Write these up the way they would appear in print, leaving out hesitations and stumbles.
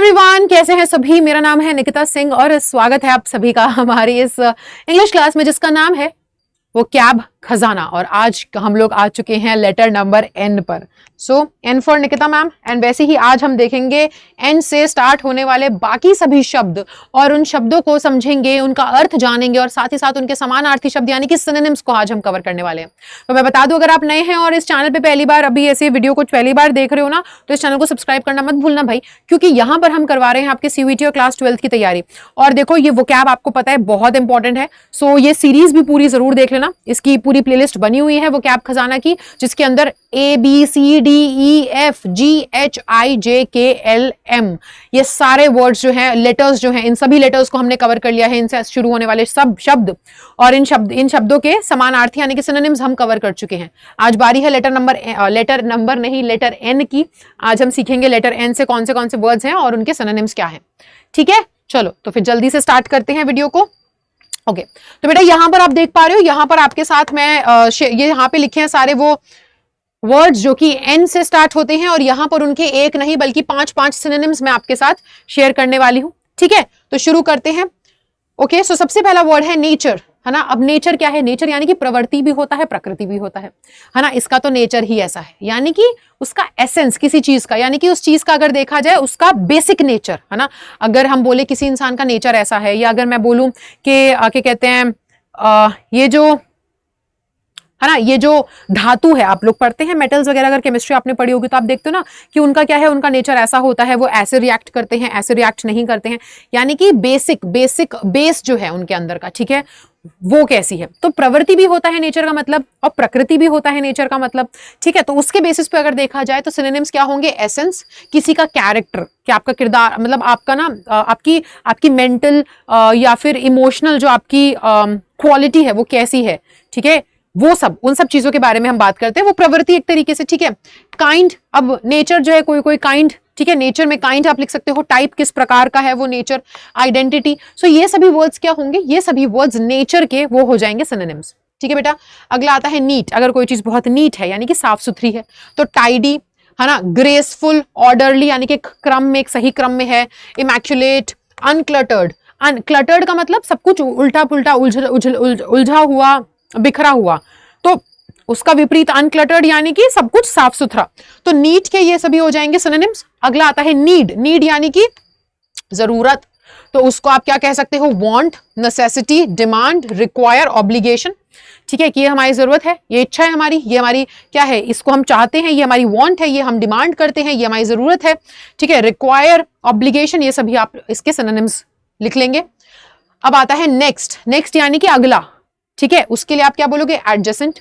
Everyone, कैसे हैं सभी। मेरा नाम है निकिता सिंह और स्वागत है आप सभी का हमारी इस इंग्लिश क्लास में जिसका नाम है वो कैब खजाना। और आज हम लोग आ चुके हैं लेटर नंबर एन पर। So N for Nikita ma'am. And वैसे ही आज हम देखेंगे एन से स्टार्ट होने वाले बाकी सभी शब्द और उन शब्दों को समझेंगे, उनका अर्थ जानेंगे और साथ ही साथ उनके समानार्थी शब्द यानी कि सिनोनिम्स को आज हम कवर करने वाले हैं। तो मैं बता दूं, अगर आप नए हैं और इस चैनल पे पहली बार अभी ऐसे वीडियो को पहली बार देख रहे हो ना, तो इस चैनल को सब्सक्राइब करना मत भूलना भाई, क्योंकि यहाँ पर हम करवा रहे हैं आपके सीयूईटी और क्लास 12 की तैयारी। और देखो, ये वोकैब आपको पता है बहुत इंपॉर्टेंट है। सो ये सीरीज भी पूरी जरूर देख लेना। इसकी पूरी प्लेलिस्ट बनी हुई है वोकैब खजाना की, जिसके अंदर ABCDEFGHIJKLM ये सारे वर्ड्स जो हैं, लेटर्स जो हैं, इन सभी लेटर्स को हमने कवर कर लिया है। इनसे शुरू होने वाले सब शब्द और इन शब्दों के समानार्थी यानी कि सिनोनिम्स हम कवर कर चुके हैं। आज बारी है लेटर एन की। आज हम सीखेंगे लेटर एन से कौन से वर्ड्स हैं और उनके सिनोनिम्स क्या हैं। ठीक है, चलो तो फिर जल्दी से स्टार्ट करते हैं वीडियो को। ओके, तो बेटा यहां पर आप देख पा रहे हो, यहां पर आपके साथ मैं ये यहां पे लिखे हैं सारे वो वर्ड्स जो कि एन से स्टार्ट होते हैं, और यहां पर उनके एक नहीं बल्कि 5 सिनोनिम्स मैं आपके साथ शेयर करने वाली हूं। ठीक है, तो शुरू करते हैं। ओके, सो सबसे पहला वर्ड है नेचर, है ना। अब नेचर क्या है? नेचर यानी कि प्रवृत्ति भी होता है, प्रकृति भी होता है ना। इसका तो नेचर ही ऐसा है, यानी कि उसका एसेंस किसी चीज का, यानी कि उस चीज का अगर देखा जाए उसका बेसिक नेचर, है ना। अगर हम बोले किसी इंसान का नेचर ऐसा है, या अगर मैं बोलूं कि क्या कहते हैं ये जो है ना, ये जो धातु है, आप लोग पढ़ते हैं मेटल्स वगैरह, अगर केमिस्ट्री आपने पढ़ी होगी तो आप देखते हो ना कि उनका क्या है, उनका नेचर ऐसा होता है, वो ऐसे रिएक्ट करते हैं, ऐसे रिएक्ट नहीं करते हैं, यानी कि बेसिक बेस जो है उनके अंदर का, ठीक है, वो कैसी है। तो प्रवृत्ति भी होता है नेचर का मतलब, और प्रकृति भी होता है नेचर का मतलब। ठीक है, तो उसके बेसिस पे अगर देखा जाए तो सिनोनिम्स क्या होंगे? एसेंस, किसी का कैरेक्टर, कि आपका किरदार, मतलब आपका ना आपकी मेंटल या फिर इमोशनल जो आपकी क्वालिटी है वो कैसी है। ठीक है, वो सब, उन सब चीजों के बारे में हम बात करते हैं। वो प्रवृत्ति एक तरीके से। ठीक है, काइंड, अब नेचर जो है कोई काइंड, ठीक है, नेचर में काइंड आप लिख सकते हो, टाइप किस प्रकार का है वो नेचर, आइडेंटिटी। सो ये सभी वर्ड्स क्या होंगे? ये सभी वर्ड्स नेचर के वो हो जाएंगे सिनोनिम्स। ठीक है बेटा, अगला आता है नीट। अगर कोई चीज बहुत नीट है यानी कि साफ सुथरी है, तो टाइडी, है ना, ग्रेसफुल, ऑर्डरली यानी कि क्रम में, एक सही क्रम में है, इमैक्युलेट, अनक्लटर्ड। अनक्लटर्ड का मतलब सब कुछ उल्टा पुल्टा, उलझा हुआ, बिखरा हुआ, तो उसका विपरीत अनक्लटर्ड यानी कि सब कुछ साफ सुथरा। तो नीट के ये सभी हो जाएंगे सिनोनिम्स। अगला आता है नीड। नीड यानी कि जरूरत, तो उसको आप क्या कह सकते हो? Want, necessity, demand, require, obligation. ठीक है, कि ये हमारी जरूरत है, ये इच्छा है हमारी, ये हमारी क्या है, इसको हम चाहते हैं, ये हमारी वांट है, ये हम डिमांड करते हैं, ये हमारी जरूरत है। ठीक है, रिक्वायर, ऑब्लिगेशन, ये सभी आप इसके सिनोनिम्स लिख लेंगे। अब आता है नेक्स्ट। नेक्स्ट यानी कि अगला। ठीक है, उसके लिए आप क्या बोलोगे? एडजेसेंट।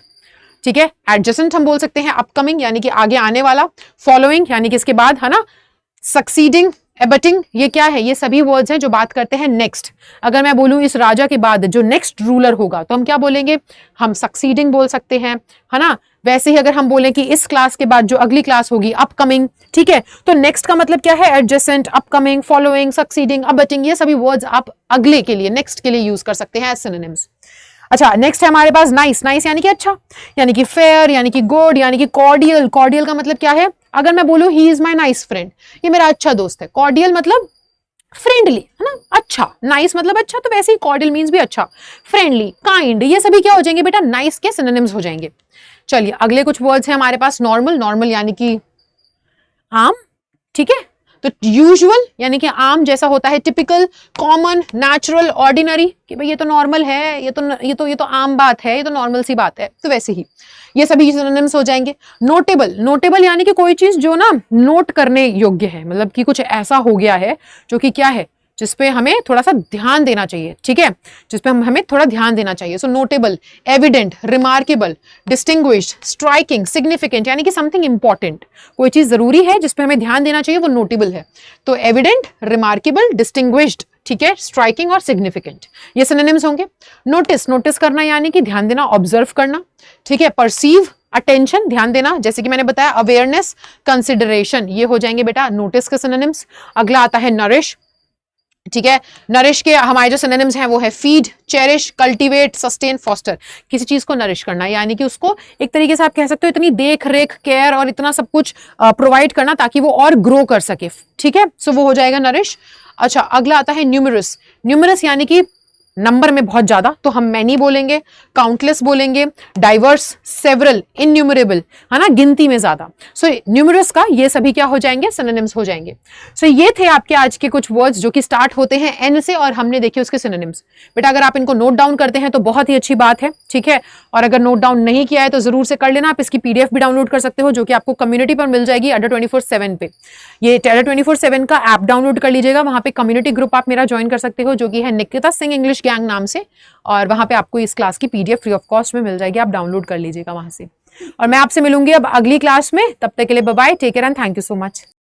ठीक है, एडजेसेंट हम बोल सकते हैं अपकमिंग यानी कि आगे आने वाला, फॉलोइंग यानी कि इसके बाद, है ना, सक्सीडिंग, एबटिंग, ये क्या है? ये सभी वर्ड्स हैं जो बात करते हैं नेक्स्ट। अगर मैं बोलूं इस राजा के बाद जो नेक्स्ट रूलर होगा, तो हम क्या बोलेंगे? हम सक्सीडिंग बोल सकते हैं, है ना। वैसे ही अगर हम बोलें कि इस क्लास के बाद जो अगली क्लास होगी, अपकमिंग। ठीक है, तो नेक्स्ट का मतलब क्या है? एडजेसेंट, अपकमिंग, फॉलोइंग, सक्सीडिंग, अबटिंग, ये सभी वर्ड्स आप अगले के लिए, नेक्स्ट के लिए यूज कर सकते हैं एज सिनोनिम्स। अच्छा, नेक्स्ट है हमारे पास नाइस। नाइस यानी कि अच्छा, यानी कि फेयर, यानी कि गुड, यानी कि कॉर्डियल। कॉर्डियल का मतलब क्या है? अगर मैं बोलूं he is my nice friend, ये मेरा अच्छा दोस्त है। कॉर्डियल मतलब फ्रेंडली, है ना, अच्छा। नाइस मतलब अच्छा, तो वैसे ही कॉर्डियल मीन्स भी अच्छा, फ्रेंडली, काइंड, ये सभी क्या हो जाएंगे बेटा? नाइस के सिनोनिम्स हो जाएंगे। चलिए, अगले कुछ वर्ड्स हैं हमारे पास। नॉर्मल। नॉर्मल यानी कि आम। ठीक है, तो यूजुअल यानी कि आम जैसा होता है, टिपिकल, कॉमन, नेचुरल, ऑर्डिनरी, कि भाई ये तो नॉर्मल है, ये तो आम बात है, ये तो नॉर्मल सी बात है, तो वैसे ही ये सभी सिनोनिम्स हो जाएंगे। नोटेबल। नोटेबल यानी कि कोई चीज जो ना नोट करने योग्य है, मतलब कि कुछ ऐसा हो गया है जो कि क्या है, जिसपे हमें थोड़ा सा ध्यान देना चाहिए। ठीक है, जिसपे हमें थोड़ा ध्यान देना चाहिए। So notable, evident, remarkable, distinguished, striking, significant यानी कि समथिंग इंपॉर्टेंट, कोई चीज जरूरी है जिसपे हमें ध्यान देना चाहिए, वो नोटेबल है। तो एविडेंट, रिमार्केबल, डिस्टिंग्विश्ड, ठीक है, स्ट्राइकिंग और सिग्निफिकेंट, ये सिनोनिम्स होंगे। नोटिस। नोटिस करना यानी कि ध्यान देना, ऑब्जर्व करना। ठीक है, परसीव, अटेंशन, ध्यान देना, जैसे कि मैंने बताया, अवेयरनेस, कंसिडरेशन, ये हो जाएंगे बेटा नोटिस के सिनोनिम्स। अगला आता है नरिश। ठीक है। नरिश के हमारे जो सिनोनिम्स हैं वो है feed, cherish, cultivate, sustain, foster. किसी चीज को नरिश करना यानी कि उसको एक तरीके से आप कह सकते हो इतनी देख रेख, केयर और इतना सब कुछ प्रोवाइड करना ताकि वो और ग्रो कर सके। ठीक है, सो वो हो जाएगा नरिश। अच्छा, अगला आता है न्यूमरस। न्यूमरस यानी कि नंबर में बहुत ज्यादा, तो हम मैनी बोलेंगे, काउंटलेस बोलेंगे, डाइवर्स, सेवरल, इनन्यूमरेबल, है ना, गिनती में ज्यादा। सो न्यूमरस का ये सभी क्या हो जाएंगे, सिनोनिम्स हो जाएंगे। सो ये थे आपके आज के कुछ वर्ड्स जो कि स्टार्ट होते हैं एन से और हमने देखे उसके सिनोनिम्स। बेटा अगर आप इनको नोट डाउन करते हैं तो बहुत ही अच्छी बात है। ठीक है, और अगर नोट डाउन नहीं किया है तो जरूर से कर लेना। आप इसकी पीडीएफ भी डाउनलोड कर सकते हो जो कि आपको कम्युनिटी पर मिल जाएगी अड्डा 24/7 पे। ये अड्डा 24/7 का ऐप डाउनलोड कर लीजिएगा, वहां पे कम्युनिटी ग्रुप आप मेरा ज्वाइन कर सकते हो जो कि है निकिता सिंह इंग्लिश गैंग नाम से, और वहां पे आपको इस क्लास की पीडीएफ फ्री ऑफ कॉस्ट में मिल जाएगी, आप डाउनलोड कर लीजिएगा वहां से। और मैं आपसे मिलूंगी अब अगली क्लास में, तब तक के लिए bye bye, take care and thank you so much.